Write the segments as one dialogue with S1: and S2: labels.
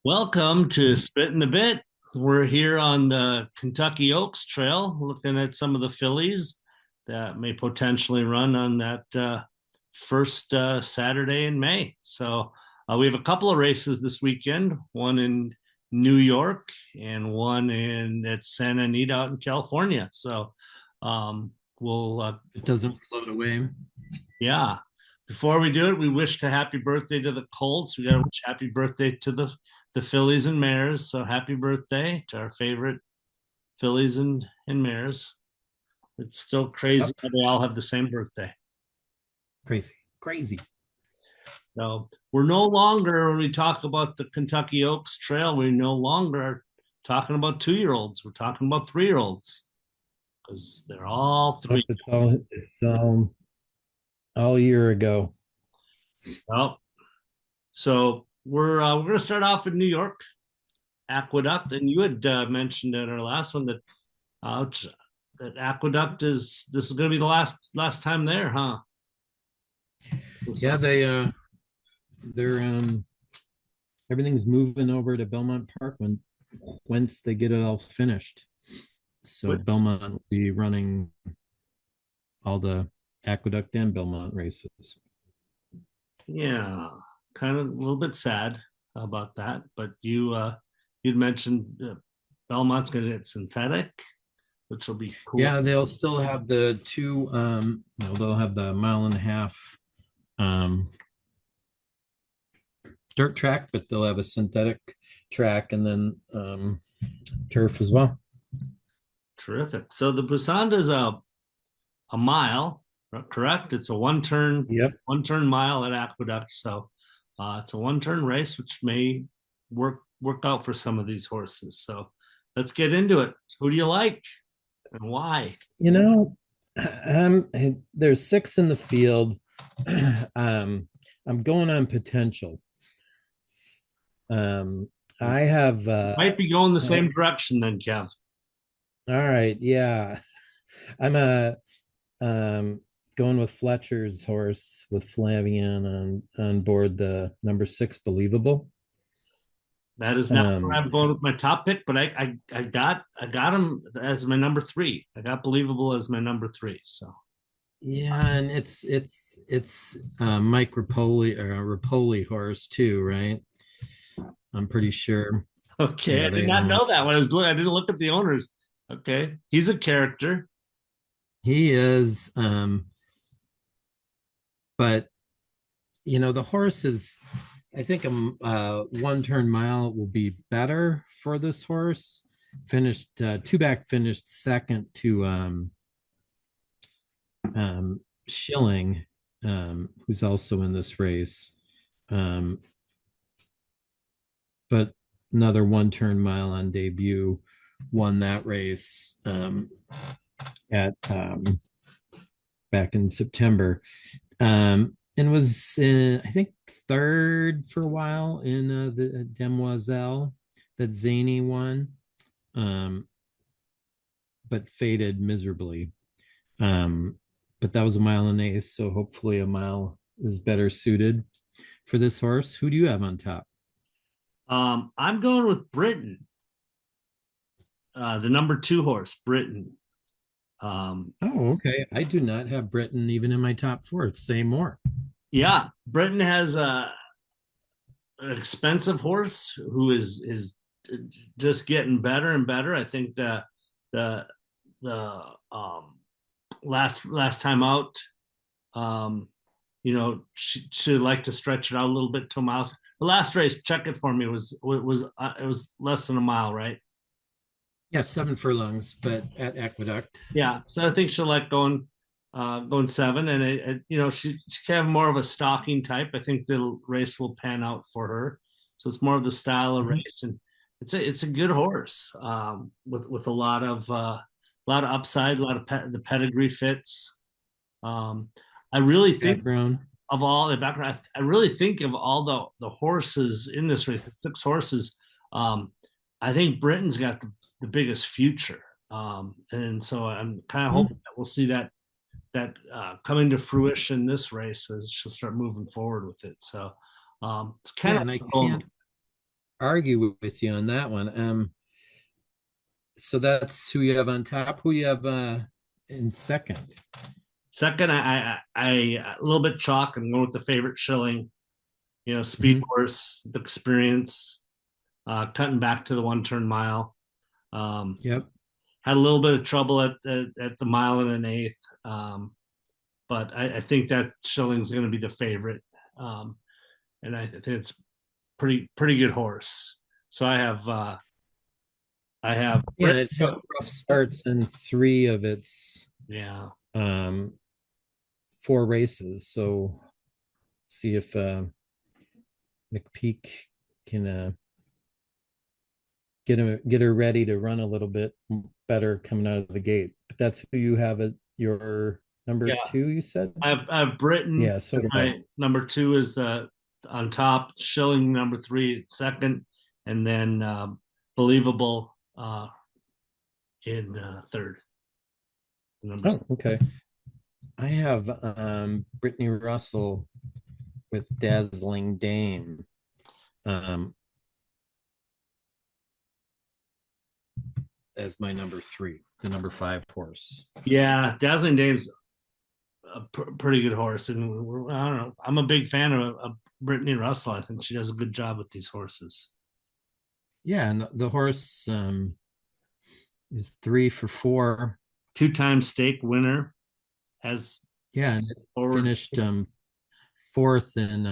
S1: Welcome to Spitting the Bit. We're here on the Kentucky Oaks Trail looking at some of the fillies that may potentially run on that first Saturday in May. We have a couple of races this weekend, one in New York and one in at Santa Anita out in California. We'll
S2: It doesn't float away.
S1: yeah. Before we do it, we wish a happy birthday to the Colts. We got to wish happy birthday to the fillies and mares. So happy birthday to our favorite fillies and mares. It's still crazy
S2: Yep.
S1: how they all have the same birthday.
S2: Crazy. Crazy.
S1: So we're no longer, when we talk about the Kentucky Oaks Trail, we no longer are talking about 2-year-olds. We're talking about 3-year-olds because they're all
S2: Nope,
S1: three.
S2: it's all year ago.
S1: Well, so we're going to start off in New York, Aqueduct, and you had mentioned in our last one that uh, that Aqueduct is this is going to be the last time there, huh?
S2: Yeah, they're everything's moving over to Belmont Park once they get it all finished. So
S1: Which,
S2: Belmont will be running all the Aqueduct and Belmont races.
S1: yeah, kind of a little bit sad about that. But you'd mentioned Belmont's going to get synthetic, which will be cool.
S2: Yeah, they'll still have the two they'll have the mile and a half um dirt track, but they'll have a synthetic track and then turf as well.
S1: Terrific. So the Busanda is a mile, correct? It's a
S2: Yep.
S1: one turn mile at Aqueduct. So it's a one turn race, which may work out for some of these horses. So let's get into it. Who do you like and why?
S2: You know, there's six in the field. I'm going on potential. Um, I have
S1: Might be going the
S2: uh,
S1: same direction then, Kev.
S2: all right, yeah. I'm um going with Fletcher's horse with Flavian on board the number six believable.
S1: That is not where
S2: Um,
S1: I'm going with my top pick, but I got him as my number three. I got believable as my number three. So
S2: yeah, and it's Mike Rapoli or a Rapoli horse too, right? I'm pretty sure.
S1: okay,
S2: Yeah,
S1: I did
S2: they
S1: not
S2: own.
S1: know that when I didn't look at the owners. Okay, he's a character.
S2: He is, but the horse is. I think a one turn mile will be better for this horse. Finished two back, finished second to Schilling, who's also in this race. Um, but another one turn mile on debut won that race at back in September. And was I think third for a while in the Demoiselle that Zany won, um, but faded miserably. Um, but that was a mile and eighth, so hopefully a mile is better suited for this horse. Who do you have on top?
S1: I'm going with Britain, the number two horse, Britain. Um,
S2: Oh, okay. I do not have Britain even in my top four. Say more.
S1: yeah, Britain has an expensive horse who is just getting better and better. I think the the last time out, um, she like to stretch it out a little bit to a mile. The last race, check it for me, it was less than a mile, right?
S2: Yeah, seven furlongs, but at Aqueduct.
S1: Yeah, so I think she'll like going seven, and she can have more of a stalking type. I think the race will pan out for her, so it's more of the style of
S2: Mhm.
S1: race, and it's a good horse with a lot of upside, a lot of the pedigree fits. Um, I really think
S2: Background.
S1: of all the background. I really think of all the horses in this race, the six horses. Um, I think Britain's got the biggest future, and so I'm kind of hoping
S2: Mhm.
S1: that we'll see that coming to fruition this race as she'll start moving forward with it. So it's kind
S2: Yeah,
S1: of
S2: and I
S1: goals.
S2: can't. argue with you on that one. So that's who you have on top. Who you have in second?
S1: Second, I a little bit chalk. I'm going with the favorite shilling. You know, speed
S2: Hmm.
S1: horse, the experience, cutting back to the 1 turn mile. Um,
S2: Yep.
S1: had a little bit of trouble at the mile and an eighth, but I think that shilling's going to be the favorite, and I think it's pretty good horse. So I have
S2: Yeah, and it's had rough starts in three of its
S1: yeah.
S2: um, four races. So see if McPeak can get her ready to run a little bit better coming out of the gate. But that's who you have at your number
S1: Yeah,
S2: two, you said?
S1: I have Britain.
S2: Yeah, so do I.
S1: My number two is the on top. Shilling number three second, and then believable in third. Number
S2: Oh, okay. I have Brittany Russell with Dazzling Dame um, as my number three, the number five horse.
S1: yeah, Dazzling Dame's a pretty good horse, and I don't know. I'm a big fan of Brittany Russell. I think she does a good job with these horses.
S2: Yeah, and the horse is 3 for 4.
S1: 2 time stake winner as
S2: Yeah, and it
S1: forward.
S2: finished fourth in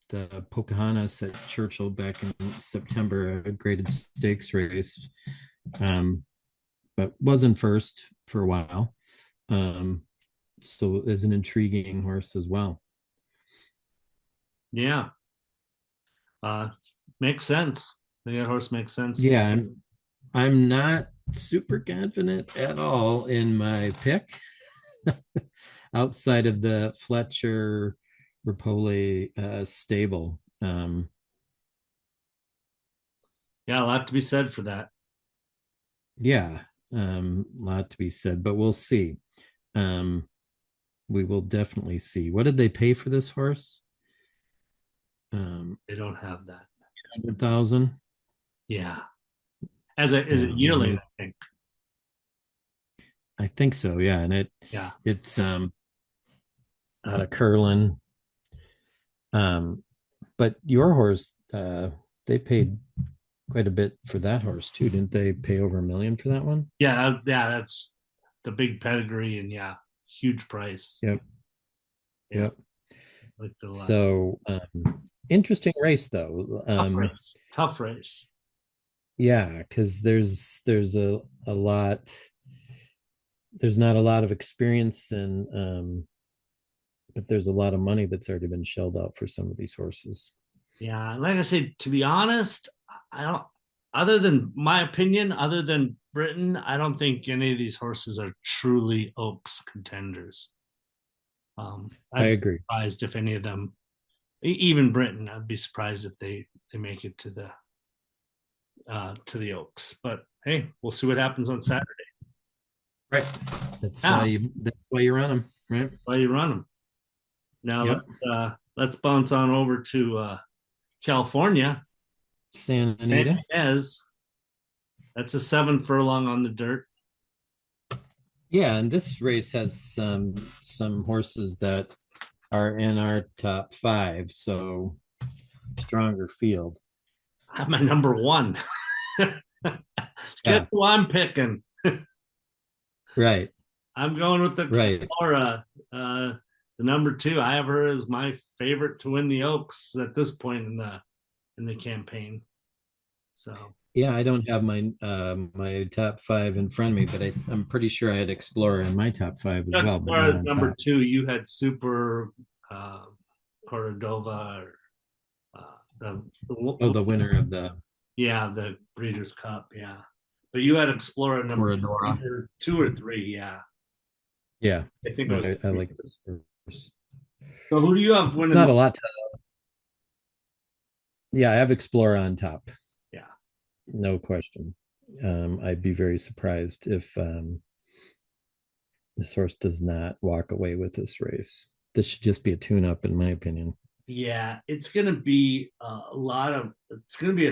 S2: the Pocahontas at Churchill back in September, a graded stakes race, um, but wasn't first for a while. Um, so is an intriguing horse as well.
S1: Yeah, uh, makes sense. I think that horse makes sense.
S2: Yeah, I'm not super confident at all in my pick outside of the Fletcher Rapoli stable.
S1: Yeah, a lot to be said for that.
S2: Yeah, a lot to be said, but we'll see. Um, we will definitely see. What did they pay for this horse?
S1: They don't have that.
S2: 100,000.
S1: Yeah, as a
S2: Yeah, let
S1: yearling,
S2: me.
S1: I think.
S2: I think so. Yeah, and
S1: Yeah,
S2: it's out of Curlin. Um, but your horse, they paid quite a bit for that horse too, didn't they? Pay over $1 million for that one?
S1: yeah. That's the big pedigree, and yeah, huge price.
S2: Yep,
S1: Yeah,
S2: yep.
S1: I liked it a lot.
S2: So interesting race though.
S1: Tough race. Tough race.
S2: Yeah, because there's a lot. There's not a lot of experience and but there's a lot of money that's already been shelled out for some of these horses.
S1: Yeah, like I said, to be honest, I don't. Other than my opinion, other than Britain, I don't think any of these horses are truly Oaks contenders.
S2: I
S1: I'd be
S2: agree.
S1: surprised if any of them, even Britain, I'd be surprised if they make it to the Oaks. But hey, we'll see what happens on Saturday.
S2: Right.
S1: Now,
S2: That's why you run them, right?
S1: why you run them? Now
S2: Yep.
S1: let's bounce on over to California.
S2: Santa
S1: Santa
S2: Anita.
S1: Ynez, that's a 7 furlong on the dirt.
S2: Yeah, and this race has some horses that are in our top five, so stronger field.
S1: I'm my number one. Guess
S2: Yeah,
S1: who I'm picking?
S2: right,
S1: I'm going with the
S2: right.
S1: Explorer, the number two. I have her as my favorite to win the Oaks at this point in the campaign. So
S2: Yeah, I don't have my top five in front of me, but I'm pretty sure I had Explorer in my top five as well, but
S1: Explorer
S2: not
S1: is
S2: on
S1: number
S2: top.
S1: two. You had Super uh, Cordova or
S2: Oh,
S1: the
S2: the winner of the
S1: yeah, the Breeders' Cup. Yeah, but you had Explorer number
S2: Corridora.
S1: two or three. Yeah,
S2: Yeah,
S1: I think it was
S2: I
S1: three.
S2: like this horse.
S1: So who do you have
S2: It's
S1: winning
S2: not
S1: the?
S2: a lot to, yeah, I have Explorer on top,
S1: Yeah,
S2: no question. I'd be very surprised if this horse does not walk away with this race. This should just be a tune up, in my opinion.
S1: yeah. It's gonna be a lot of. It's gonna be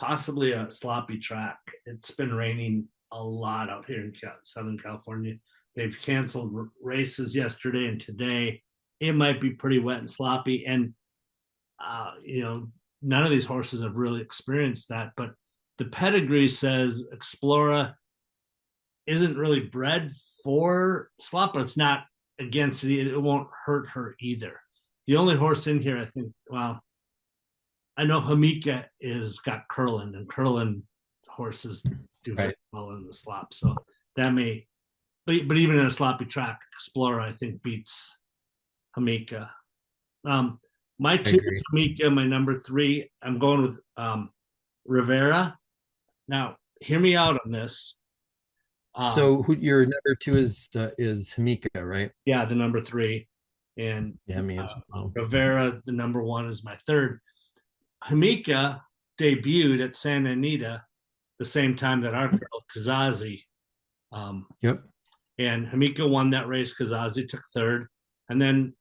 S1: possibly a sloppy track. It's been raining a lot out here in Southern California. They've canceled races yesterday and today. It might be pretty wet and sloppy. And, none of these horses have really experienced that. But the pedigree says Explora isn't really bred for slop, but it's not against it. It won't hurt her either. The only horse in here, I think, well, I know Hamika is got Curlin, and Curlin horses do very
S2: Right.
S1: well in the slop. So that may, but even in a sloppy track, Explorer I think beats Hamika. My
S2: I
S1: two is
S2: agree.
S1: Hamika. My number three, I'm going with Rivera. Now, hear me out on this. Um,
S2: So who your number two is Hamika, right?
S1: yeah, the number three, and
S2: Yeah, me
S1: uh,
S2: as well.
S1: Rivera, the number one, is my third. Hamika debuted at Santa Anita the same time that our girl Kazazi. Um,
S2: Yep.
S1: and Hamika won that race. Kazazi took third. And then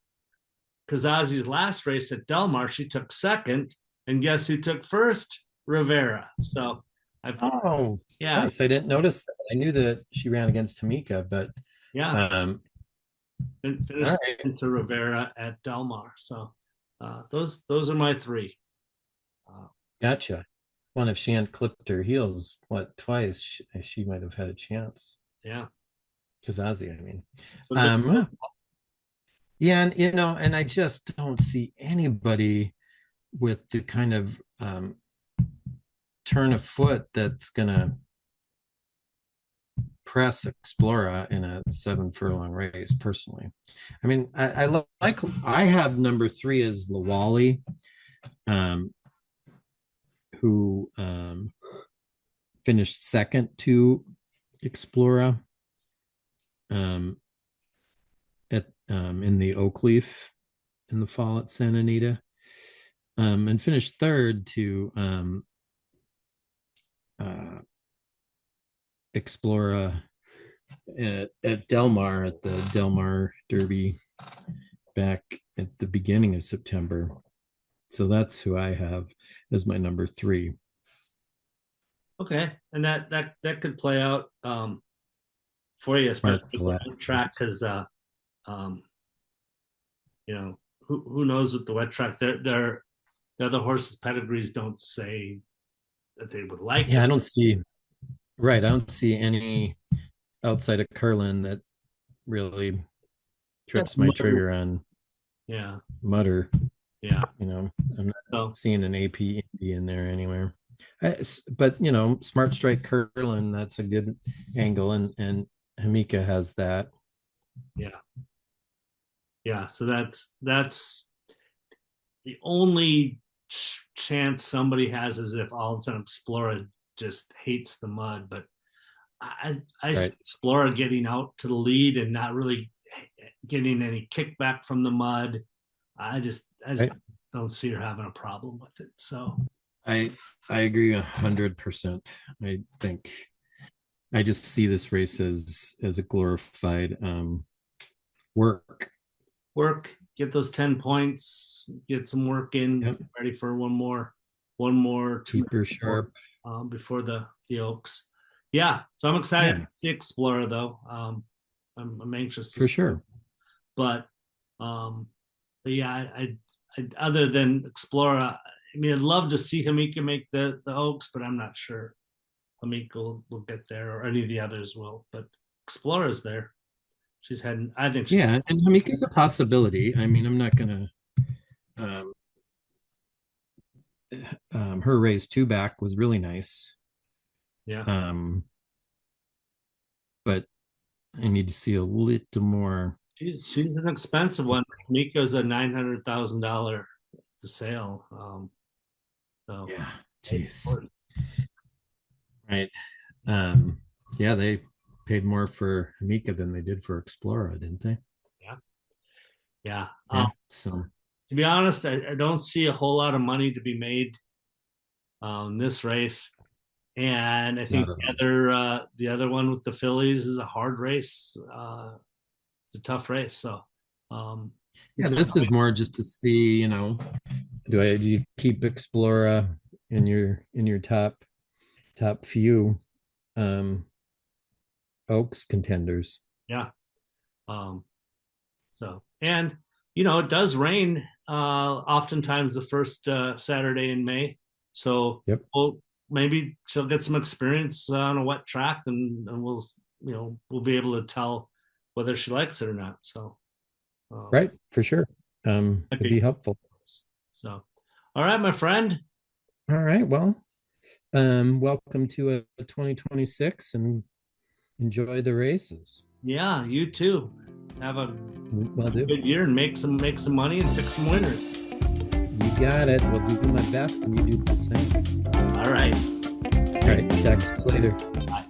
S1: Kazazi's last race at Del Mar, she took second. And guess who took first? Rivera. So I,
S2: Oh,
S1: yeah,
S2: nice. I didn't notice that. I knew that she ran against Hamika, but
S1: yeah,
S2: um, all
S1: finished
S2: right.
S1: into Rivera at Del Mar. So those are my three. Uh,
S2: Gotcha. One, if she hadn't clipped her heels, what, twice, she might have had a chance.
S1: yeah.
S2: Kazazi, I mean.
S1: So
S2: Um, yeah, and and I just don't see anybody with the kind of turn of foot that's gonna press Explora in a 7 furlong race. Personally, I mean, like I have number three as Lawali, um, who finished second to Explora um, at in the Oakleaf in the fall at Santa Anita, and finished third to uh, Explora at Del Mar at the Del Mar Derby back at the beginning of September. So that's who I have as my number three.
S1: okay, and that could play out for you, especially
S2: Mark
S1: with the
S2: Glass.
S1: wet track, because um, who knows with the wet track? The other horses' pedigrees don't say that they would like
S2: Yeah,
S1: it.
S2: I don't see right. I don't see any outside of Curlin that really
S1: Yeah,
S2: trips my trigger on
S1: yeah,
S2: Mutter.
S1: yeah.
S2: I'm not
S1: So
S2: seeing an AP Indy in there anywhere. But Smart Strike Curlin, that's a good angle, and Hamika has that.
S1: yeah, yeah. So that's the only chance somebody has is if all of a sudden Explorer just hates the mud. But I see
S2: Right.
S1: Explorer getting out to the lead and not really getting any kickback from the mud. I just
S2: Right.
S1: don't see her having a problem with it. So
S2: I I agree 100%. I think I just see this race as a glorified work.
S1: work, get those 10 points, get some work in,
S2: Yep.
S1: get ready for one more two
S2: Keep her
S1: more
S2: sharp.
S1: before the Oaks. Yeah, so I'm excited
S2: Yeah,
S1: to see Explorer though. I'm anxious to
S2: for
S1: see,
S2: sure.
S1: but um, but yeah, I other than Explorer, I mean, I'd love to see Hamika make the Oaks, but I'm not sure Hamika will get there or any of the others will. But Explorer's there. She's heading. I think she's.
S2: Yeah, and Hamika's a possibility. I mean, I'm not gonna um her race two back was really nice.
S1: Yeah.
S2: Um, but I need to see a little more.
S1: She's an expensive one. Miko's a $900,000 to sale. So
S2: Yeah,
S1: it's
S2: jeez.
S1: important.
S2: Right. Um, yeah, they paid more for Hamika than they did for Explora, didn't they?
S1: Yeah, yeah.
S2: Yeah. So
S1: To be honest, I don't see a whole lot of money to be made on this race, and I think
S2: not at all.
S1: the other one with the Phillies is a hard race. It's a tough race. So um,
S2: Yeah, this is more just to see, do you keep Explora in your top few um Oaks contenders.
S1: Yeah. Um, so, and it does rain oftentimes the first Saturday in May. So
S2: Yep.
S1: maybe she'll get some experience on a wet track, and we'll be able to tell whether she likes it or not. So, um,
S2: Right, for sure.
S1: might
S2: It'd
S1: be
S2: be helpful.
S1: so. All right, my friend.
S2: All right. Well, welcome to a 2026 and enjoy the races.
S1: Yeah, you too. Have a
S2: Will do.
S1: good year and make some money and pick some winners.
S2: You got it. We'll do my best and you do the same.
S1: All right.
S2: All right. Talk to you later.
S1: Bye.